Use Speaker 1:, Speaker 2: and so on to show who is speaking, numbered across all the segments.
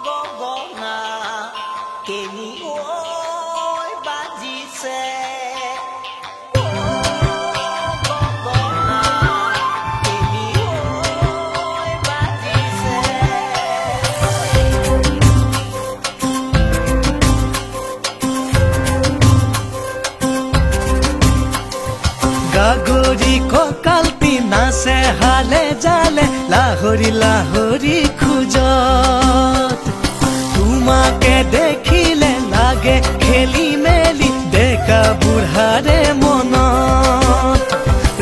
Speaker 1: গগনা কেনি ঐ বাজিছে গগনা কেনি ঐ বাজিছে গাগৰি কঁকালটি নাচে হালে জালে লাহৰি লাহৰি খোজত তোমাকে দেখিলে লাগে খেলি মেলি ডেকা বুঢ়াৰে মনত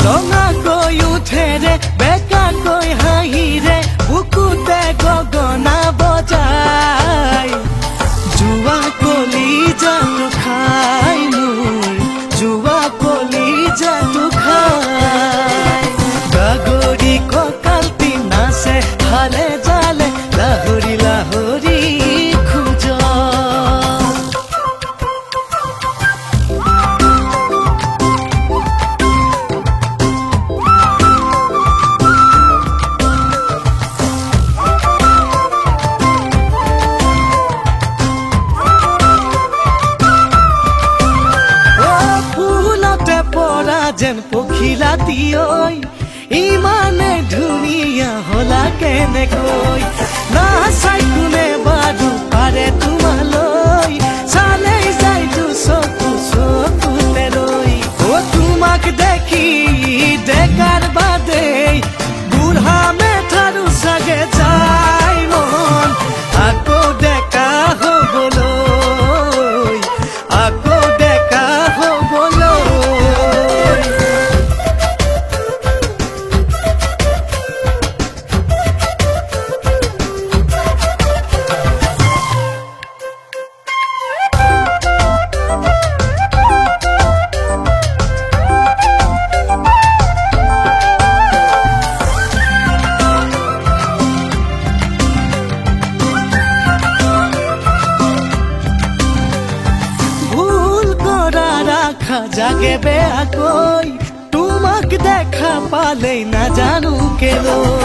Speaker 1: ৰঙাকৈ উঠেৰে বেকাকৈ হাঁহিৰে বুকুতে গগনা বজাই জুৱা কলিজাটো খাই মোৰ জুৱা কলিজাটো খাই গাগৰি কঁকালটি নাচে হালে জালে লাহৰি লাহৰি খোজত যেন পখিলাতি ঐ ইমানে ধুনীয়া হলা কেনেকৈ নাচাই কোনে বাৰু পাৰে তোমালৈ চালেই যায়তো চকু চকুতে ৰৈ তোমাক দেখি ডেকাৰ বাদেই বুঢ়া মেঠাৰো চাগে যায় মন আকৌ ডেকা হ'বলৈ আকৌ ডেকা হ'বলৈ জাগে বেয়াকৈ তোমাক দেখা পালেই নাজানো কেলৈ